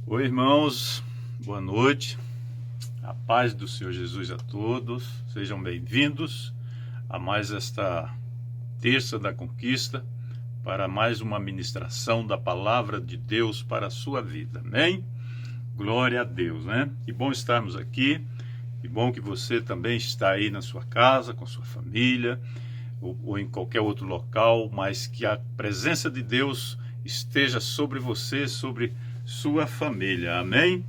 Oi, irmãos, boa noite, a paz do Senhor Jesus a todos, sejam bem-vindos a mais esta terça da conquista, para mais uma ministração da palavra de Deus para a sua vida, amém? Glória a Deus, né? Que bom estarmos aqui, que bom que você também está aí na sua casa, com sua família, ou em qualquer outro local, mas que a presença de Deus esteja sobre você, sobre sua família, amém?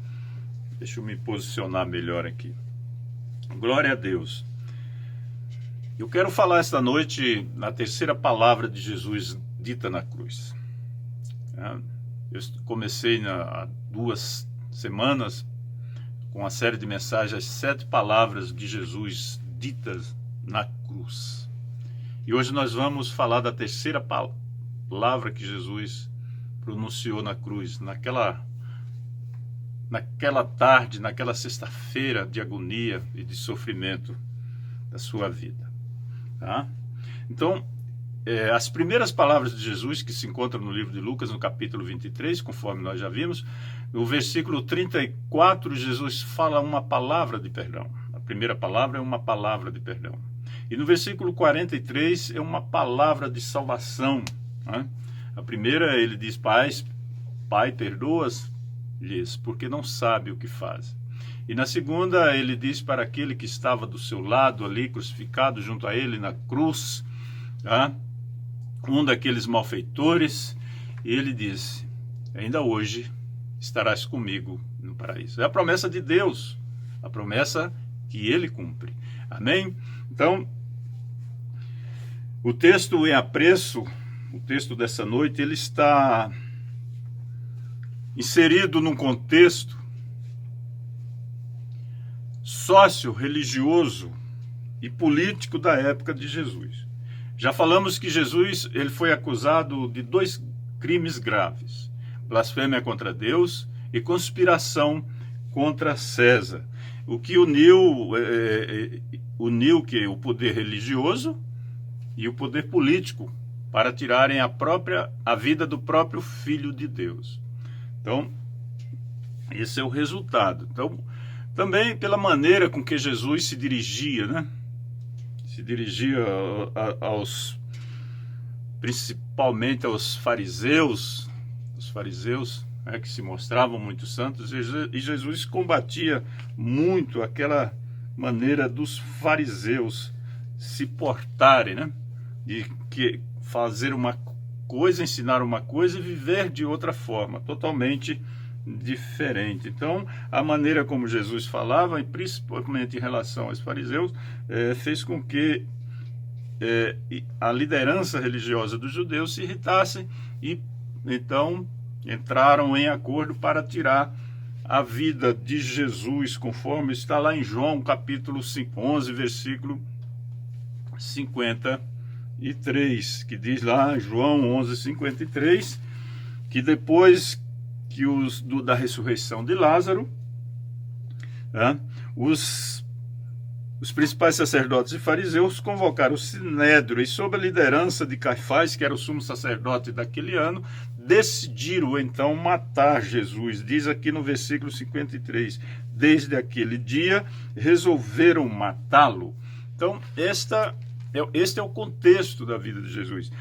Deixa eu me posicionar melhor aqui. Glória a Deus. Eu quero falar esta noite na terceira palavra de Jesus dita na cruz. Eu comecei há 2 semanas com a série de mensagens, as 7 palavras de Jesus ditas na cruz. E hoje nós vamos falar da terceira palavra que Jesus pronunciou na cruz, naquela tarde, naquela sexta-feira de agonia e de sofrimento da sua vida. Tá? Então, as primeiras palavras de Jesus, que se encontram no livro de Lucas, no capítulo 23, conforme nós já vimos, no versículo 34, Jesus fala uma palavra de perdão. A primeira palavra é uma palavra de perdão. E no versículo 43 é uma palavra de salvação. Né? A primeira, ele diz: Pai, perdoa-lhes, porque não sabe o que faz. E na segunda, ele diz para aquele que estava do seu lado ali, crucificado junto a ele na cruz, tá? Um daqueles malfeitores, e ele diz: ainda hoje estarás comigo no paraíso. É a promessa de Deus, a promessa que ele cumpre. Amém? Então, o texto em apreço, o texto dessa noite, ele está inserido num contexto sócio-religioso e político da época de Jesus. Já falamos que Jesus ele foi acusado de 2 crimes graves: blasfêmia contra Deus e conspiração contra César. O que uniu que o poder religioso e o poder político para tirarem a vida do próprio Filho de Deus. Então, esse é o resultado. Então, também pela maneira com que Jesus se dirigia, né? Se dirigia principalmente aos fariseus, né, que se mostravam muito santos, e Jesus combatia muito aquela maneira dos fariseus se portarem, né? De que fazer uma coisa, ensinar uma coisa e viver de outra forma, totalmente diferente. Então, a maneira como Jesus falava, e principalmente em relação aos fariseus, fez com que a liderança religiosa dos judeus se irritasse e então entraram em acordo para tirar a vida de Jesus, conforme está lá em João capítulo 11, versículo 53, que diz lá, João 11:53, que depois da ressurreição de Lázaro, né, os principais sacerdotes e fariseus convocaram o Sinédrio e, sob a liderança de Caifás, que era o sumo sacerdote daquele ano, decidiram então matar Jesus. Diz aqui no versículo 53, desde aquele dia resolveram matá-lo. Então, este é o contexto da vida de Jesus.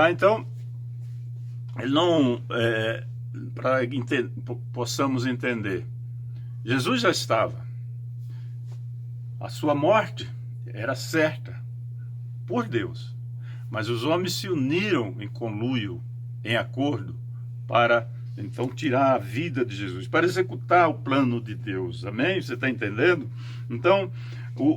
Então, ele não, para que possamos entender, Jesus já estava. A sua morte era certa por Deus, mas os homens se uniram em conluio, em acordo, para então tirar a vida de Jesus, para executar o plano de Deus. Amém? Você está entendendo? Então,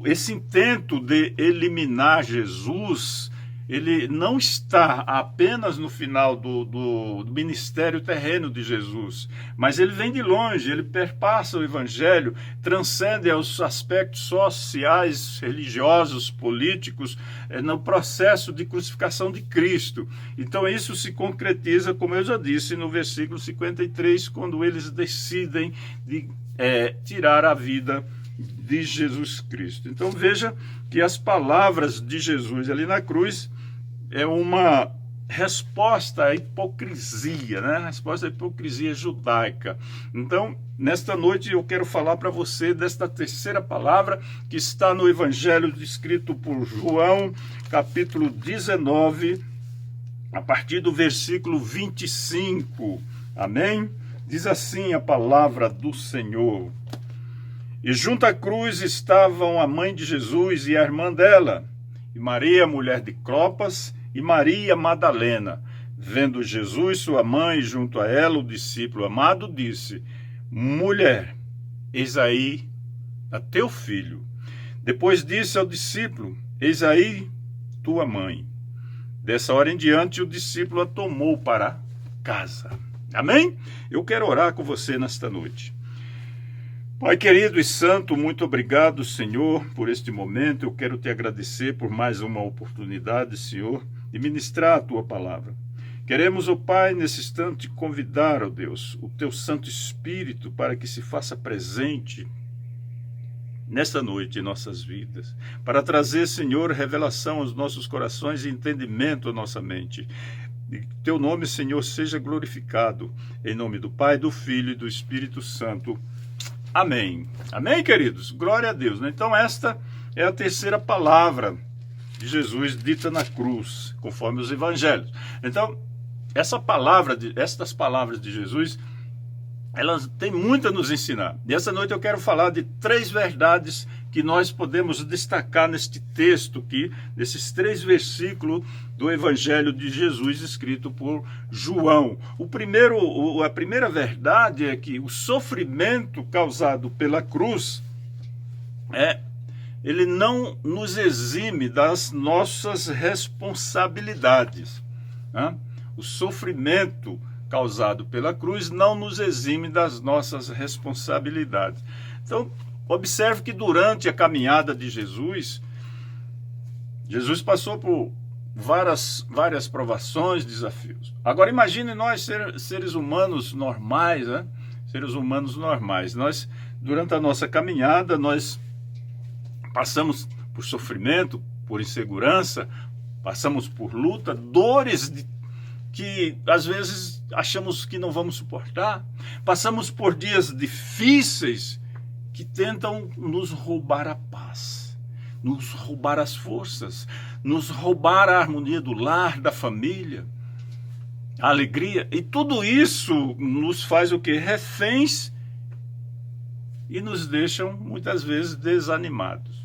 esse intento de eliminar Jesus, ele não está apenas no final do ministério terreno de Jesus, mas ele vem de longe, ele perpassa o evangelho, transcende aos aspectos sociais, religiosos, políticos, no processo de crucificação de Cristo. Então isso se concretiza, como eu já disse, no versículo 53, quando eles decidem tirar a vida de Jesus Cristo. Então veja que as palavras de Jesus ali na cruz é uma resposta à hipocrisia, né? Resposta à hipocrisia judaica. Então, nesta noite eu quero falar para você desta terceira palavra que está no Evangelho escrito por João, capítulo 19, a partir do versículo 25. Amém? Diz assim a palavra do Senhor. E junto à cruz estavam a mãe de Jesus e a irmã dela, e Maria, mulher de Clopas, e Maria Madalena. Vendo Jesus, sua mãe, junto a ela, o discípulo amado, disse: Mulher, eis aí a teu filho. Depois disse ao discípulo: Eis aí tua mãe. Dessa hora em diante, o discípulo a tomou para casa. Amém? Eu quero orar com você nesta noite. Pai querido e santo, muito obrigado, Senhor, por este momento. Eu quero te agradecer por mais uma oportunidade, Senhor, de ministrar a tua palavra. Queremos, ó Pai, nesse instante convidar, ó Deus, o teu Santo Espírito para que se faça presente nesta noite em nossas vidas, para trazer, Senhor, revelação aos nossos corações e entendimento à nossa mente. E teu nome, Senhor, seja glorificado. Em nome do Pai, do Filho e do Espírito Santo. Amém. Amém, queridos? Glória a Deus. Então, esta é a terceira palavra de Jesus dita na cruz, conforme os evangelhos. Então, estas palavras de Jesus, elas têm muito a nos ensinar. E essa noite eu quero falar de 3 verdades que nós podemos destacar neste texto aqui, nesses 3 versículos do Evangelho de Jesus escrito por João. A primeira verdade é que o sofrimento causado pela cruz ele não nos exime das nossas responsabilidades. Né? O sofrimento causado pela cruz não nos exime das nossas responsabilidades. Então, observe que durante a caminhada de Jesus passou por várias provações, desafios. Agora imagine nós, seres humanos normais, né? Seres humanos normais. Nós, durante a nossa caminhada, nós passamos por sofrimento, por insegurança, passamos por luta, dores que às vezes achamos que não vamos suportar. Passamos por dias difíceis que tentam nos roubar a paz, nos roubar as forças, nos roubar a harmonia do lar, da família, a alegria. E tudo isso nos faz o quê? Reféns e nos deixam muitas vezes desanimados.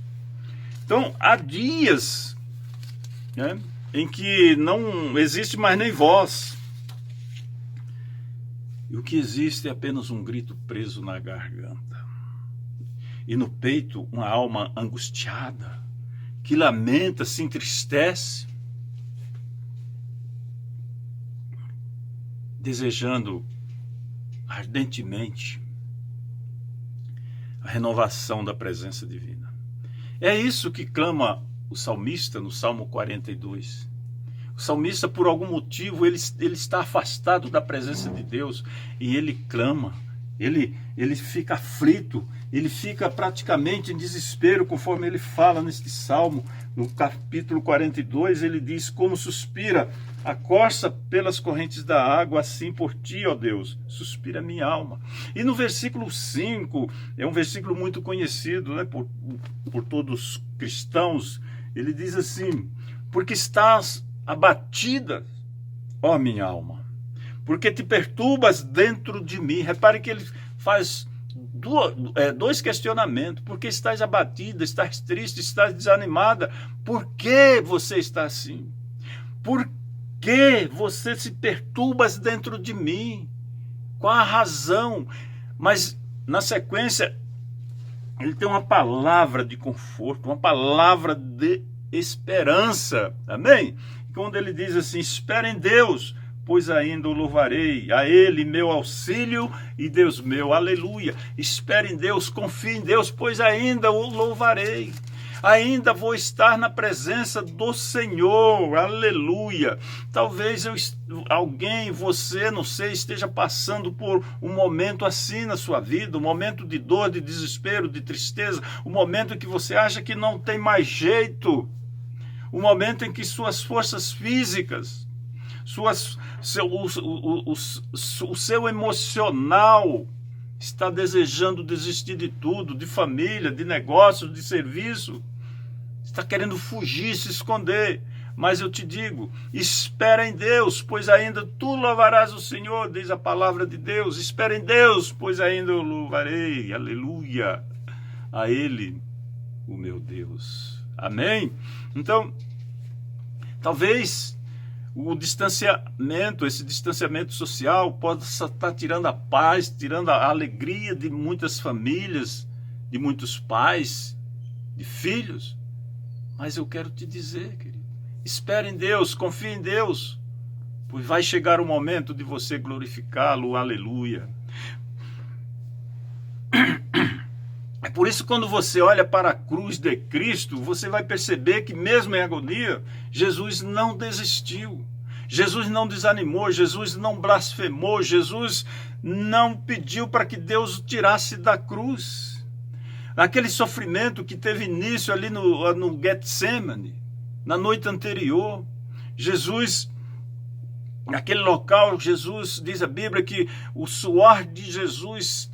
Então, há dias, né, em que não existe mais nem voz. E o que existe é apenas um grito preso na garganta. E no peito, uma alma angustiada, que lamenta, se entristece, desejando ardentemente a renovação da presença divina. É isso que clama o salmista no Salmo 42. O salmista, por algum motivo, ele está afastado da presença de Deus e ele clama, ele fica aflito, ele fica praticamente em desespero, conforme ele fala neste Salmo, no capítulo 42, ele diz: como suspira a corça pelas correntes da água, assim por ti, ó Deus, suspira minha alma. E no versículo 5, é um versículo muito conhecido, né, por todos os cristãos. Ele diz assim: porque estás abatida, ó minha alma, porque te perturbas dentro de mim. Repare que ele faz dois questionamentos. Porque estás abatida, estás triste, estás desanimada? Por que você está assim? Por que você se perturbas dentro de mim? Qual a razão? Mas na sequência ele tem uma palavra de conforto, uma palavra de esperança, amém? Quando ele diz assim: espera em Deus, pois ainda o louvarei, a Ele meu auxílio e Deus meu, aleluia. Espere em Deus, confie em Deus, pois ainda o louvarei. Ainda vou estar na presença do Senhor, aleluia. Talvez você, não sei, esteja passando por um momento assim na sua vida, um momento de dor, de desespero, de tristeza, um momento em que você acha que não tem mais jeito, um momento em que suas forças físicas, o seu emocional está desejando desistir de tudo, de família, de negócios, de serviço. Está querendo fugir, se esconder. Mas eu te digo, espera em Deus, pois ainda tu louvarás o Senhor, diz a palavra de Deus. Espera em Deus, pois ainda eu louvarei, aleluia, a Ele, o meu Deus. Amém? Então, talvez esse distanciamento social possa estar tirando a paz, tirando a alegria de muitas famílias, de muitos pais, de filhos. Mas eu quero te dizer, querido, espere em Deus, confie em Deus, pois vai chegar o momento de você glorificá-lo, aleluia. É por isso que quando você olha para a cruz de Cristo, você vai perceber que mesmo em agonia, Jesus não desistiu, Jesus não desanimou, Jesus não blasfemou, Jesus não pediu para que Deus o tirasse da cruz. Aquele sofrimento que teve início ali no Getsemane, na noite anterior, Jesus, naquele local, Jesus, diz a Bíblia que o suor de Jesus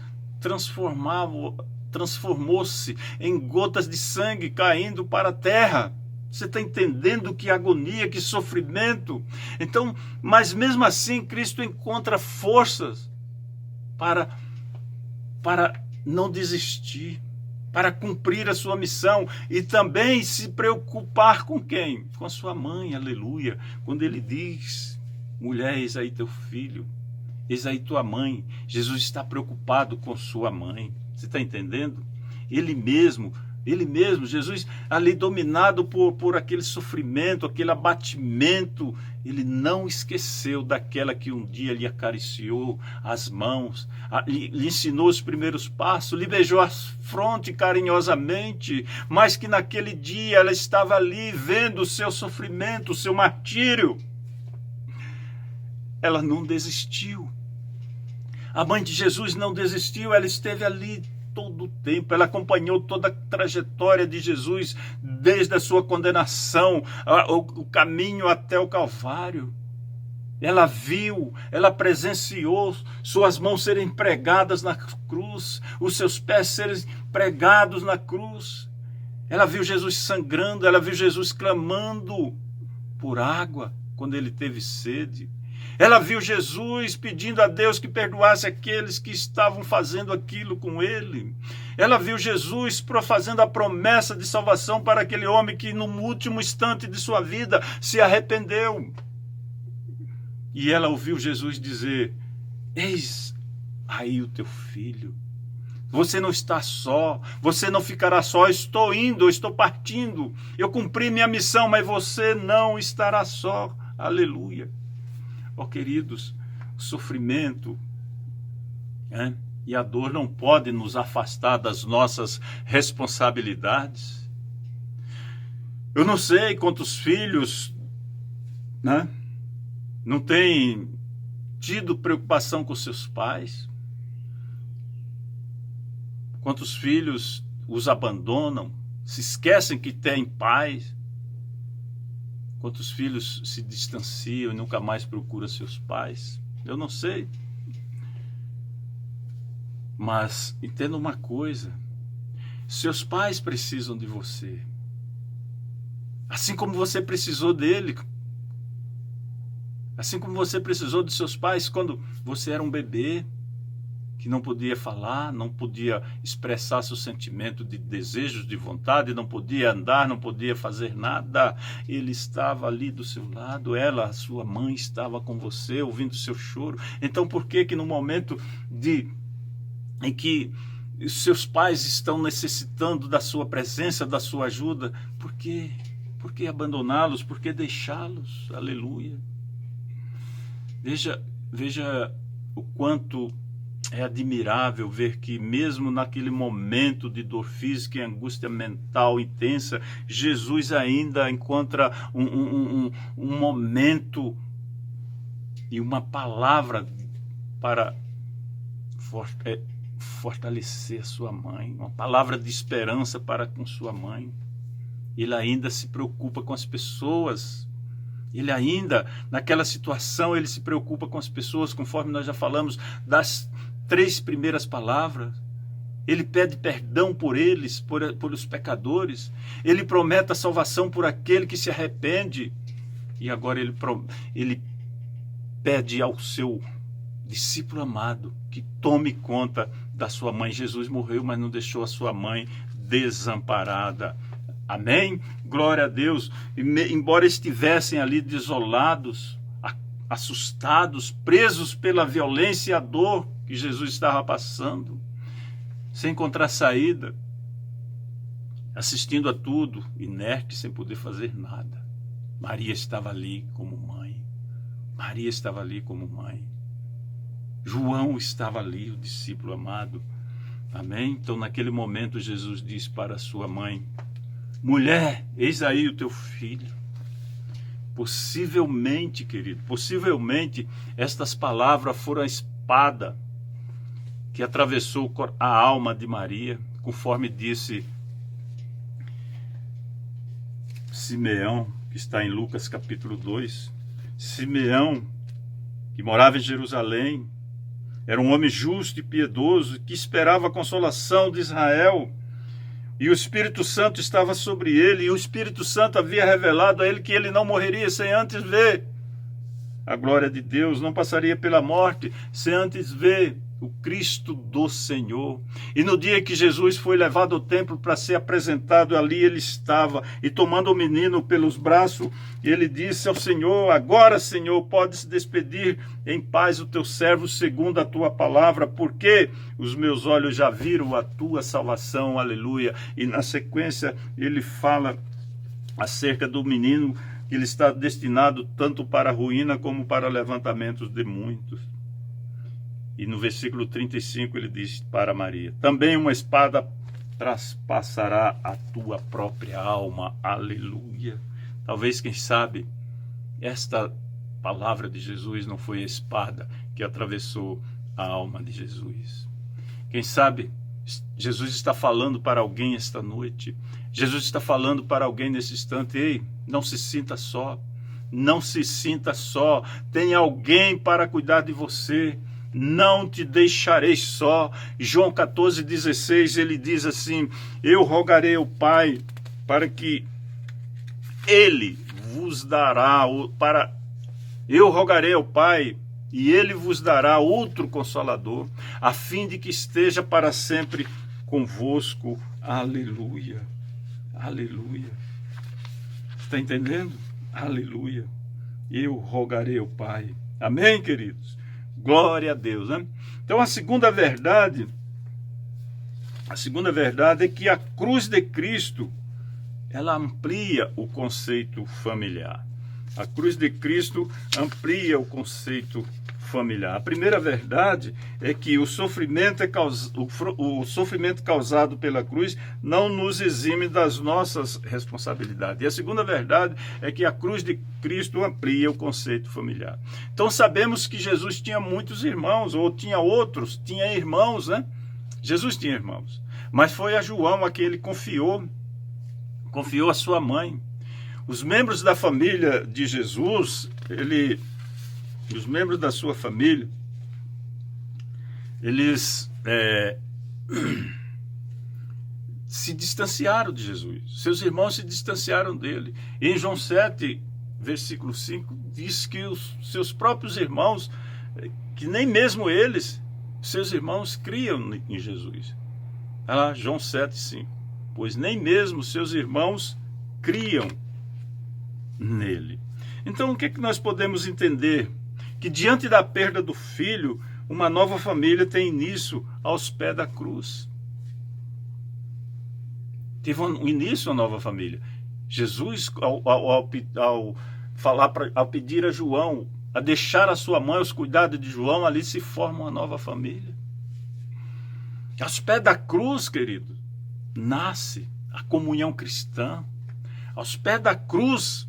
transformou-se em gotas de sangue caindo para a terra. Você está entendendo que agonia, que sofrimento? Então, mas mesmo assim, Cristo encontra forças para não desistir, para cumprir a sua missão e também se preocupar com quem? Com a sua mãe, aleluia. Quando ele diz, mulher, eis aí teu filho, eis aí tua mãe. Jesus está preocupado com sua mãe. Você está entendendo? Ele mesmo, Jesus, ali dominado por aquele sofrimento, aquele abatimento, ele não esqueceu daquela que um dia lhe acariciou as mãos, lhe ensinou os primeiros passos, lhe beijou a fronte carinhosamente, mas que naquele dia ela estava ali vendo o seu sofrimento, o seu martírio. Ela não desistiu. A mãe de Jesus não desistiu, ela esteve ali todo o tempo, ela acompanhou toda a trajetória de Jesus, desde a sua condenação, o caminho até o Calvário. Ela viu, ela presenciou suas mãos serem pregadas na cruz, os seus pés serem pregados na cruz. Ela viu Jesus sangrando, ela viu Jesus clamando por água quando ele teve sede. Ela viu Jesus pedindo a Deus que perdoasse aqueles que estavam fazendo aquilo com ele. Ela viu Jesus fazendo a promessa de salvação para aquele homem que no último instante de sua vida se arrependeu. E ela ouviu Jesus dizer, eis aí o teu filho. Você não está só, você não ficará só, estou indo, estou partindo. Eu cumpri minha missão, mas você não estará só. Aleluia. Ó, queridos, o sofrimento e a dor não podem nos afastar das nossas responsabilidades. Eu não sei quantos filhos não têm tido preocupação com seus pais. Quantos filhos os abandonam, se esquecem que têm pais. Quantos filhos se distanciam e nunca mais procuram seus pais? Eu não sei. Mas entenda uma coisa. Seus pais precisam de você. Assim como você precisou dele. Assim como você precisou de seus pais quando você era um bebê, que não podia falar, não podia expressar seu sentimento de desejos, de vontade, não podia andar, não podia fazer nada. Ele estava ali do seu lado, ela, sua mãe, estava com você, ouvindo seu choro. Então por que no momento em que seus pais estão necessitando da sua presença, da sua ajuda, por que abandoná-los? Por que deixá-los? Aleluia. Veja o quanto é admirável ver que mesmo naquele momento de dor física e angústia mental intensa, Jesus ainda encontra um momento e uma palavra para fortalecer a sua mãe, uma palavra de esperança para com sua mãe. Ele ainda se preocupa com as pessoas Ele ainda, naquela situação, ele se preocupa com as pessoas, conforme nós já falamos das 3 primeiras palavras. Ele pede perdão por eles, por os pecadores. Ele promete a salvação por aquele que se arrepende. E agora ele pede ao seu discípulo amado que tome conta da sua mãe. Jesus morreu, mas não deixou a sua mãe desamparada. Amém? Glória a Deus. Embora estivessem ali desolados, assustados, presos pela violência e a dor que Jesus estava passando, sem encontrar saída, assistindo a tudo, inerte, sem poder fazer nada, Maria estava ali como mãe. Maria estava ali como mãe. João estava ali, o discípulo amado. Amém? Então, naquele momento, Jesus diz para a sua mãe: mulher, eis aí o teu filho. Possivelmente, querido, possivelmente, estas palavras foram a espada que atravessou a alma de Maria, conforme disse Simeão, que está em Lucas capítulo 2. Simeão, que morava em Jerusalém, era um homem justo e piedoso, que esperava a consolação de Israel. E o Espírito Santo estava sobre ele, e o Espírito Santo havia revelado a ele que ele não morreria sem antes ver a glória de Deus, não passaria pela morte sem antes ver o Cristo do Senhor. E no dia que Jesus foi levado ao templo para ser apresentado, ali ele estava, e tomando o menino pelos braços, ele disse ao Senhor: agora, Senhor, podes despedir em paz o teu servo segundo a tua palavra, porque os meus olhos já viram a tua salvação, aleluia. E na sequência ele fala acerca do menino, que ele está destinado tanto para a ruína como para levantamento de muitos. E no versículo 35 ele diz para Maria: também uma espada traspassará a tua própria alma, aleluia. Talvez, quem sabe, esta palavra de Jesus não foi a espada que atravessou a alma de Jesus. Quem sabe, Jesus está falando para alguém esta noite. Jesus está falando para alguém nesse instante: ei, não se sinta só. Não se sinta só. Tem alguém para cuidar de você. Não te deixarei só. João 14,16, ele diz assim: eu rogarei ao Pai para que ele vos dará, eu rogarei ao Pai e ele vos dará outro Consolador, a fim de que esteja para sempre convosco. Aleluia. Aleluia. Está entendendo? Aleluia. Eu rogarei ao Pai. Amém, queridos? Glória a Deus, né? Então a segunda verdade é que a cruz de Cristo, ela amplia o conceito familiar. A cruz de Cristo amplia o conceito familiar. A primeira verdade é que o sofrimento causado pela cruz não nos exime das nossas responsabilidades. E a segunda verdade é que a cruz de Cristo amplia o conceito familiar. Então sabemos que Jesus tinha muitos irmãos, ou tinha outros, tinha irmãos, né? Jesus tinha irmãos, mas foi a João a quem ele confiou a sua mãe. Os membros da família de Jesus, os membros da sua família, eles se distanciaram de Jesus. Seus irmãos se distanciaram dele. E em João 7, versículo 5, diz que os seus próprios irmãos, que nem mesmo eles, seus irmãos, criam em Jesus. Olha lá, João 7, 5. Pois nem mesmo seus irmãos criam nele. Então, o que é que nós podemos entender? Que diante da perda do filho, uma nova família tem início aos pés da cruz. Teve um início a nova família. Jesus, ao pedir a João, a deixar a sua mãe aos cuidados de João, ali se forma uma nova família. Aos pés da cruz, querido, nasce a comunhão cristã. Aos pés da cruz,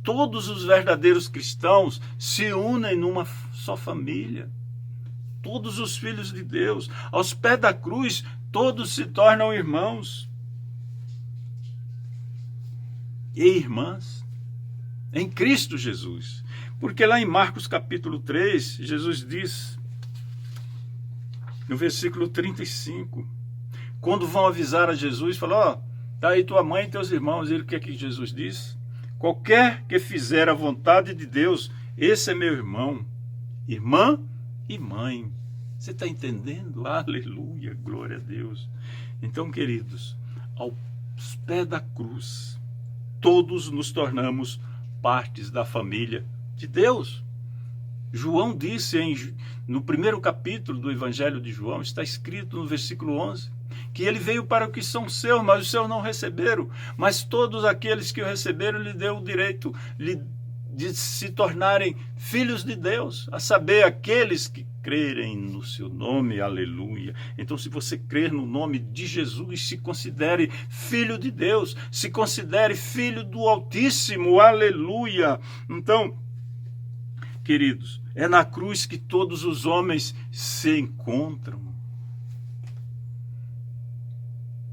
todos os verdadeiros cristãos se unem numa só família. Todos os filhos de Deus. Aos pés da cruz, todos se tornam irmãos e irmãs. em Cristo Jesus. Porque lá em Marcos capítulo 3, Jesus diz, no versículo 35, quando vão avisar a Jesus, falou, ó, tá aí tua mãe e teus irmãos. E o que é que Jesus diz? Qualquer que fizer a vontade de Deus, esse é meu irmão, irmã e mãe. Você está entendendo? Aleluia, glória a Deus. Então, queridos, aos pés da cruz, todos nos tornamos partes da família de Deus. João disse no primeiro capítulo do Evangelho de João, está escrito no versículo 11, que ele veio para o que são seus, mas os seus não receberam. Mas todos aqueles que o receberam, lhe deu o direito de se tornarem filhos de Deus, a saber, aqueles que crerem no seu nome, aleluia. Então, se você crer no nome de Jesus, se considere filho de Deus, se considere filho do Altíssimo, aleluia. Então, queridos, é na cruz que todos os homens se encontram.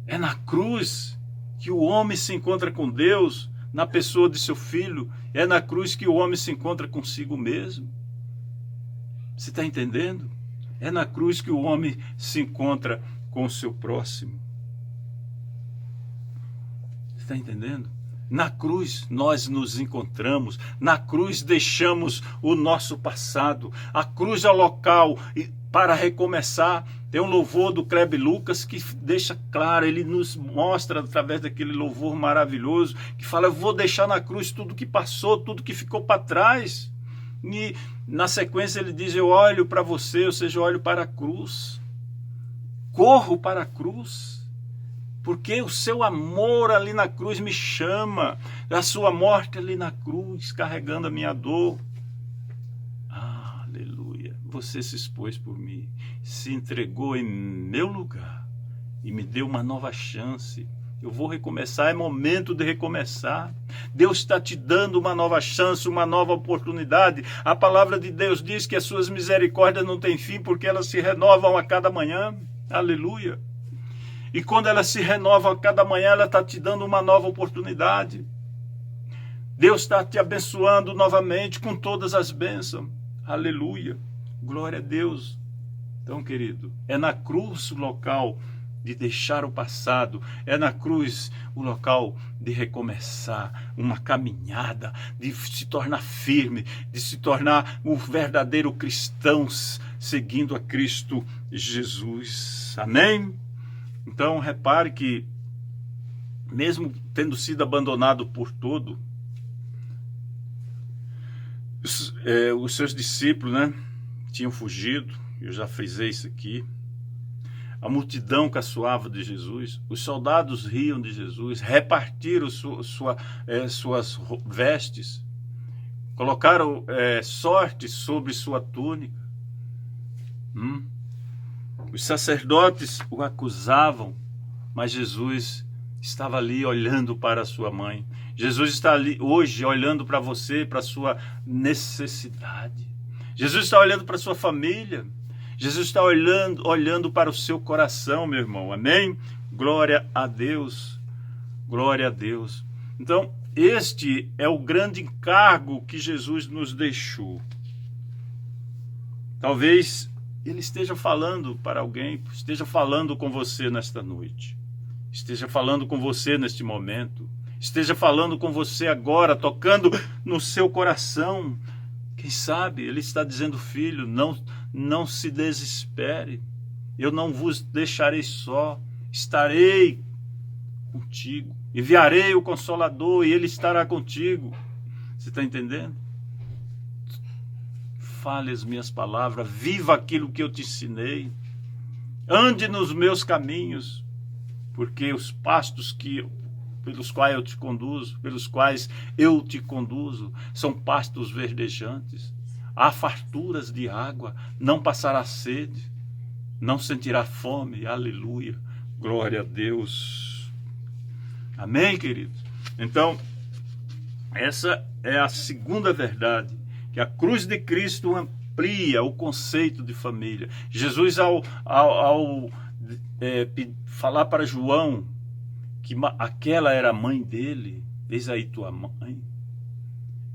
É na cruz que o homem se encontra com Deus, na pessoa de seu filho. É na cruz que o homem se encontra consigo mesmo. Você está entendendo? É na cruz que o homem se encontra com o seu próximo. Você está entendendo? Na cruz nós nos encontramos, na cruz deixamos o nosso passado. A cruz é o local para recomeçar. Tem um louvor do Kleber Lucas que deixa claro, ele nos mostra através daquele louvor maravilhoso, que fala, eu vou deixar na cruz tudo que passou, tudo que ficou para trás. E na sequência ele diz, eu olho para você, ou seja, eu olho para a cruz. Corro para a cruz. Porque o seu amor ali na cruz me chama, a sua morte ali na cruz, carregando a minha dor. Ah, aleluia, você se expôs por mim, se entregou em meu lugar e me deu uma nova chance. Eu vou recomeçar, é momento de recomeçar. Deus está te dando uma nova chance, uma nova oportunidade. A palavra de Deus diz que as suas misericórdias não têm fim, porque elas se renovam a cada manhã. Aleluia. E quando ela se renova a cada manhã, ela está te dando uma nova oportunidade. Deus está te abençoando novamente com todas as bênçãos. Aleluia. Glória a Deus. Então, querido, é na cruz o local de deixar o passado. É na cruz o local de recomeçar uma caminhada, de se tornar firme, de se tornar um verdadeiro cristão seguindo a Cristo Jesus. Amém? Então, repare que, mesmo tendo sido abandonado por todo, os seus discípulos, né, tinham fugido, eu já frisei isso aqui, a multidão caçoava de Jesus, os soldados riam de Jesus, repartiram suas vestes, colocaram sorte sobre sua túnica. Os sacerdotes o acusavam, mas Jesus estava ali olhando para a sua mãe. Jesus está ali hoje olhando para você, para a sua necessidade. Jesus está olhando para a sua família. Jesus está olhando para o seu coração, meu irmão. Amém? Glória a Deus. Glória a Deus. Então, este é o grande encargo que Jesus nos deixou. Talvez ele esteja falando para alguém, esteja falando com você nesta noite, esteja falando com você neste momento, esteja falando com você agora, tocando no seu coração. Quem sabe ele está dizendo, filho, não se desespere, eu não vos deixarei só, estarei contigo, enviarei o Consolador e ele estará contigo. Você está entendendo? Fale as minhas palavras, viva aquilo que eu te ensinei, ande nos meus caminhos, porque os pastos pelos quais eu te conduzo, são pastos verdejantes, há farturas de água, não passará sede, não sentirá fome, aleluia, glória a Deus. Amém, queridos? Então, essa é a segunda verdade, que a cruz de Cristo amplia o conceito de família. Jesus, ao falar para João que aquela era a mãe dele, eis aí tua mãe,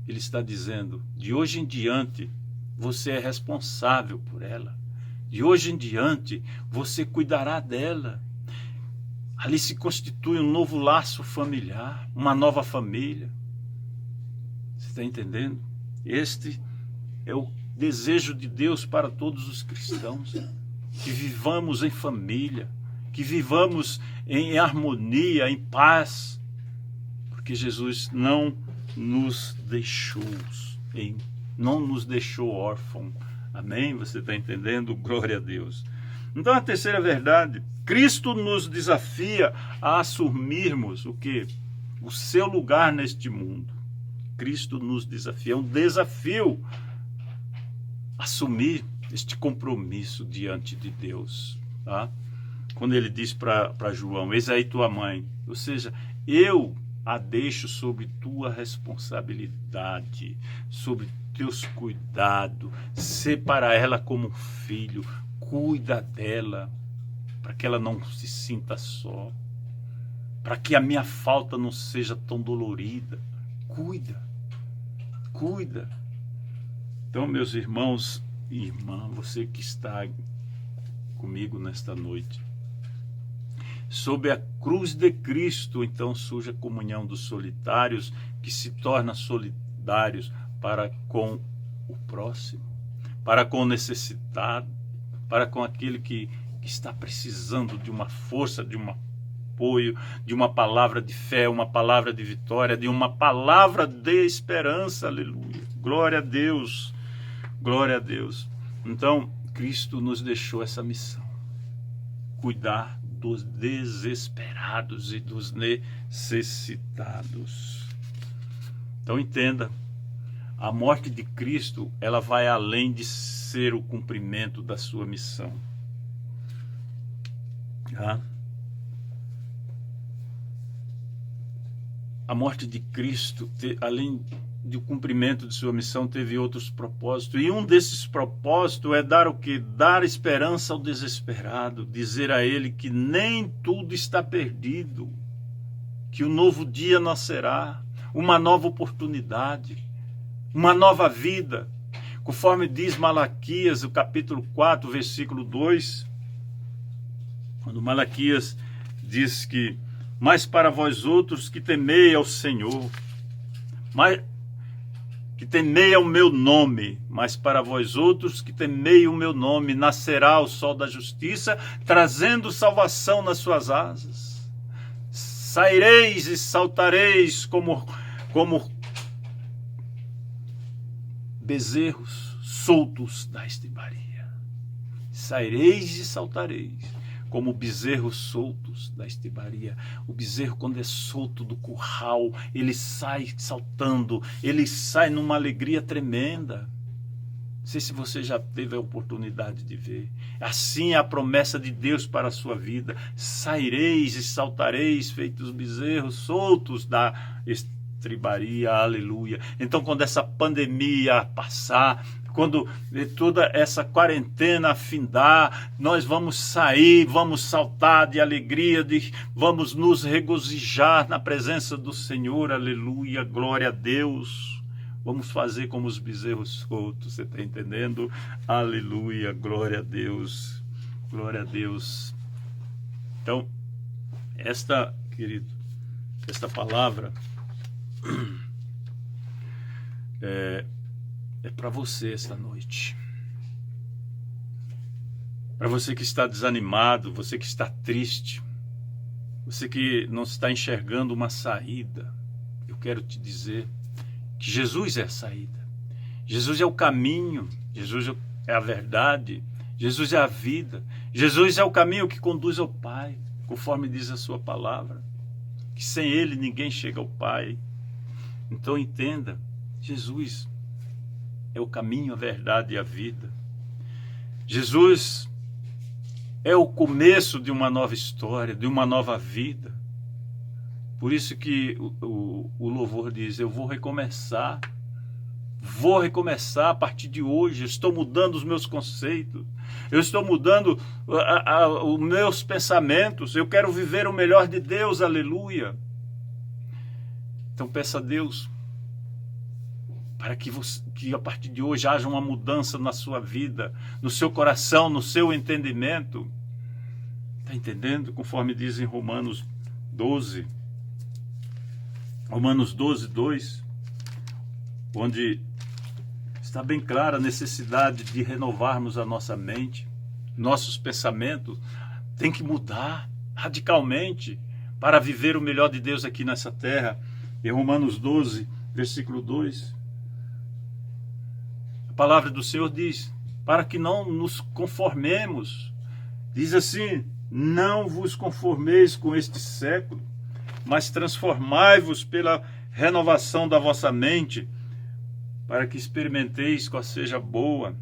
Ele está dizendo, de hoje em diante, você é responsável por ela. De hoje em diante, você cuidará dela. Ali se constitui um novo laço familiar, uma nova família. Você está entendendo? Este é o desejo de Deus para todos os cristãos. Que vivamos em família, que vivamos em harmonia, em paz. Porque Jesus não nos deixou, não nos deixou órfãos. Amém? Você está entendendo? Glória a Deus. Então a terceira verdade, Cristo nos desafia a assumirmos o quê? O seu lugar neste mundo. Cristo nos desafia, é um desafio assumir este compromisso diante de Deus. Tá? Quando ele diz para João, eis aí tua mãe, ou seja, eu a deixo sobre tua responsabilidade, sobre teus cuidados, separa ela como um filho, cuida dela, para que ela não se sinta só, para que a minha falta não seja tão dolorida. Cuida. Então, meus irmãos e irmãs, você que está comigo nesta noite, sob a cruz de Cristo, então surge a comunhão dos solitários, que se torna solidários para com o próximo, para com o necessitado, para com aquele que está precisando de uma força, de um apoio, de uma palavra de fé, uma palavra de vitória, de uma palavra de esperança. Aleluia. Glória a Deus. Glória a Deus. Então, Cristo nos deixou essa missão. Cuidar dos desesperados e dos necessitados. Então entenda, a morte de Cristo, ela vai além de ser o cumprimento da sua missão. Tá? A morte de Cristo, além do cumprimento de sua missão, teve outros propósitos. E um desses propósitos é dar o quê? Dar esperança ao desesperado, dizer a ele que nem tudo está perdido, que um novo dia nascerá, uma nova oportunidade, uma nova vida. Conforme diz Malaquias, o capítulo 4, versículo 2, quando Malaquias diz que, mas para vós outros que temei ao Senhor, que temei ao meu nome, mas para vós outros que temei o meu nome, nascerá o sol da justiça, trazendo salvação nas suas asas. Saireis e saltareis como bezerros soltos da estrebaria. Saireis e saltareis como bezerros soltos da estrebaria. O bezerro, quando é solto do curral, ele sai saltando, ele sai numa alegria tremenda. Não sei se você já teve a oportunidade de ver. Assim é a promessa de Deus para a sua vida. Saireis e saltareis, feitos bezerros soltos da estrebaria. Aleluia. Então, quando essa pandemia passar, quando toda essa quarentena findar, nós vamos sair, vamos saltar de alegria, vamos nos regozijar na presença do Senhor. Aleluia, glória a Deus. Vamos fazer como os bezerros soltos, você está entendendo? Aleluia, glória a Deus, glória a Deus. Então, querido, esta palavra é para você esta noite. Para você que está desanimado, você que está triste, você que não está enxergando uma saída, eu quero te dizer que Jesus é a saída. Jesus é o caminho, Jesus é a verdade, Jesus é a vida, Jesus é o caminho que conduz ao Pai, conforme diz a sua palavra, que sem Ele ninguém chega ao Pai. Então entenda, Jesus é o caminho, a verdade e a vida. Jesus é o começo de uma nova história, de uma nova vida. Por isso que o louvor diz, eu vou recomeçar a partir de hoje, eu estou mudando os meus conceitos, eu estou mudando os meus pensamentos, eu quero viver o melhor de Deus, aleluia. Então peça a Deus para que a partir de hoje haja uma mudança na sua vida, no seu coração, no seu entendimento. Está entendendo? Conforme diz em Romanos 12, 2, onde está bem clara a necessidade de renovarmos a nossa mente, nossos pensamentos tem que mudar radicalmente para viver o melhor de Deus aqui nessa terra. Em Romanos 12, versículo 2, a palavra do Senhor diz, para que não nos conformemos, diz assim, não vos conformeis com este século, mas transformai-vos pela renovação da vossa mente, para que experimenteis qual seja boa,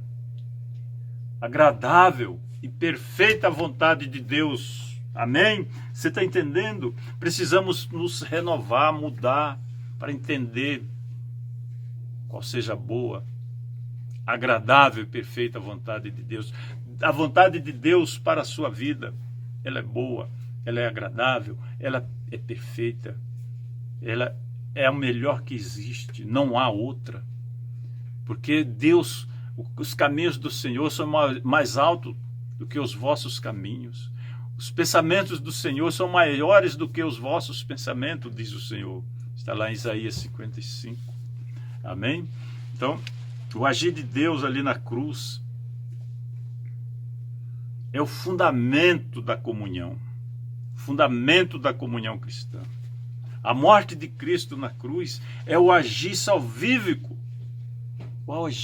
agradável e perfeita vontade de Deus. Amém? Você está entendendo? Precisamos nos renovar, mudar, para entender qual seja boa, agradável e perfeita vontade de Deus. A vontade de Deus para a sua vida, ela é boa, ela é agradável, ela é perfeita, ela é o melhor que existe, não há outra. Porque Deus, os caminhos do Senhor são mais altos do que os vossos caminhos. Os pensamentos do Senhor são maiores do que os vossos pensamentos, diz o Senhor. Está lá em Isaías 55. Amém? Então, o agir de Deus ali na cruz é o fundamento da comunhão. Fundamento da comunhão cristã. A morte de Cristo na cruz é o agir salvífico.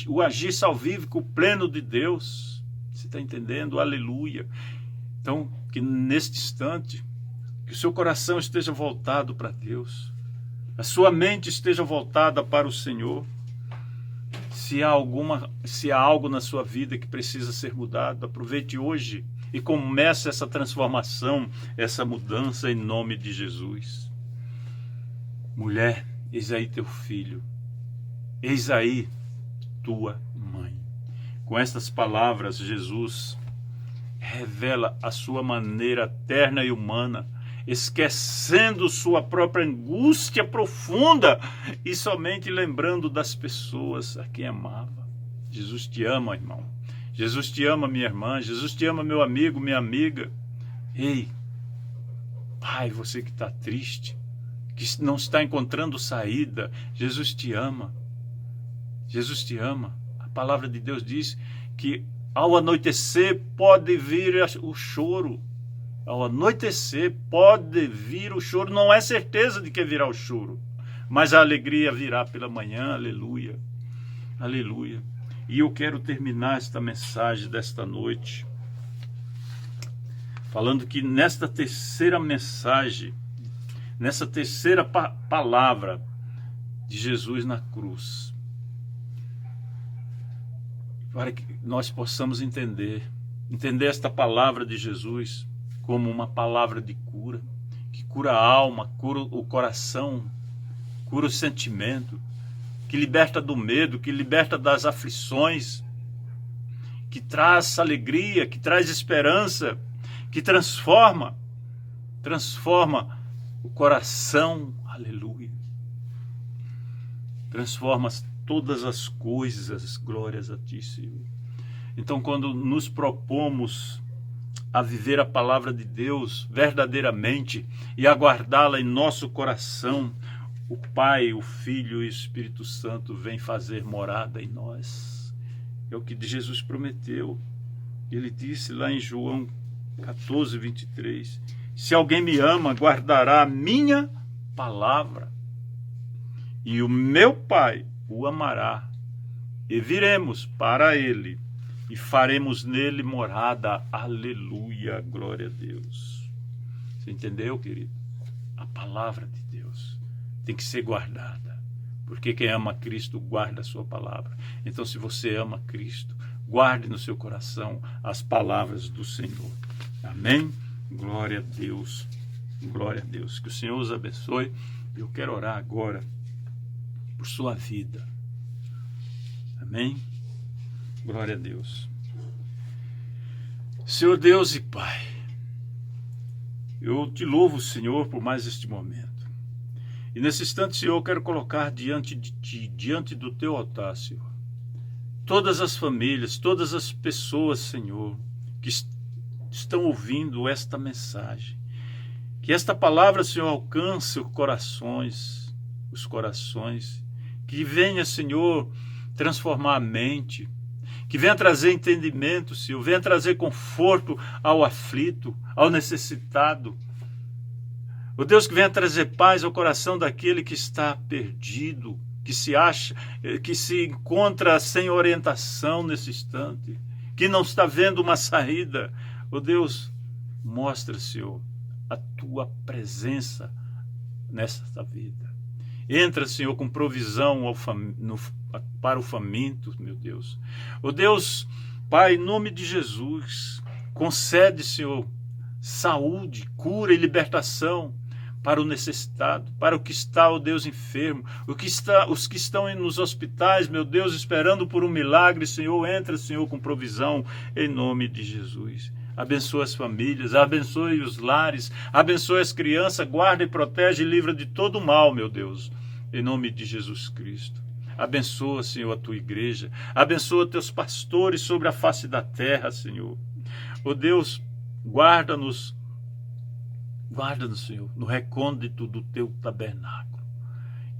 O agir salvífico pleno de Deus. Você está entendendo? Aleluia. Então, que neste instante, que o seu coração esteja voltado para Deus. A sua mente esteja voltada para o Senhor. Se há algo na sua vida que precisa ser mudado, aproveite hoje e comece essa transformação, essa mudança em nome de Jesus. Mulher, eis aí teu filho. Eis aí tua mãe. Com estas palavras, Jesus revela a sua maneira terna e humana, esquecendo sua própria angústia profunda e somente lembrando das pessoas a quem amava. Jesus te ama, irmão. Jesus te ama, minha irmã. Jesus te ama, meu amigo, minha amiga. Ei, pai, você que está triste, que não está encontrando saída, Jesus te ama. Jesus te ama. A palavra de Deus diz que ao anoitecer pode vir o choro. Ao anoitecer pode vir o choro. Não é certeza de que virá o choro, mas a alegria virá pela manhã. Aleluia. Aleluia. E eu quero terminar esta mensagem desta noite falando que nesta terceira mensagem, nessa terceira palavra de Jesus na cruz, para que nós possamos entender esta palavra de Jesus como uma palavra de cura, que cura a alma, cura o coração, cura o sentimento, que liberta do medo, que liberta das aflições, que traz alegria, que traz esperança, que transforma o coração, aleluia, transforma todas as coisas, glórias a ti, Senhor. Então, quando nos propomos a viver a palavra de Deus verdadeiramente e a guardá-la em nosso coração, o Pai, o Filho e o Espírito Santo vêm fazer morada em nós. É o que Jesus prometeu. Ele disse lá em João 14, 23, se alguém me ama, guardará a minha palavra, e o meu Pai o amará, e viremos para ele, e faremos nele morada. Aleluia, glória a Deus. Você entendeu, querido? A palavra de Deus tem que ser guardada, porque quem ama Cristo guarda a sua palavra. Então, se você ama Cristo, guarde no seu coração as palavras do Senhor. Amém? Glória a Deus. Glória a Deus. Que o Senhor os abençoe. Eu quero orar agora por sua vida. Amém? Glória a Deus. Senhor Deus e Pai, eu te louvo, Senhor, por mais este momento. E nesse instante, Senhor, eu quero colocar diante de Ti, diante do Teu altar, Senhor, todas as famílias, todas as pessoas, Senhor, que estão ouvindo esta mensagem. Que esta palavra, Senhor, alcance os corações, que venha, Senhor, transformar a mente, que venha trazer entendimento, Senhor, venha trazer conforto ao aflito, ao necessitado. O Deus que venha trazer paz ao coração daquele que está perdido, que se acha, que se encontra sem orientação nesse instante, que não está vendo uma saída. O Deus, mostra, Senhor, a Tua presença nesta vida. Entra, Senhor, com provisão para o faminto, meu Deus. O Deus, Pai, em nome de Jesus, concede, Senhor, saúde, cura e libertação para o necessitado, para o que está, ó Deus, enfermo, os que estão nos hospitais, meu Deus, esperando por um milagre, Senhor, entra, Senhor, com provisão, em nome de Jesus. Abençoa as famílias, abençoe os lares, abençoe as crianças, guarda e protege e livra de todo mal, meu Deus, em nome de Jesus Cristo. Abençoa, Senhor, a Tua igreja, abençoa Teus pastores sobre a face da terra, Senhor. Ó Deus, guarda-nos, Senhor, no recôndito do Teu tabernáculo.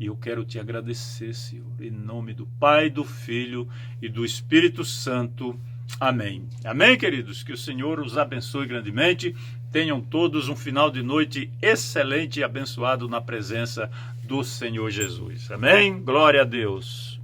E eu quero Te agradecer, Senhor, em nome do Pai, do Filho e do Espírito Santo. Amém. Amém, queridos? Que o Senhor os abençoe grandemente. Tenham todos um final de noite excelente e abençoado na presença do Senhor Jesus. Amém? Glória a Deus.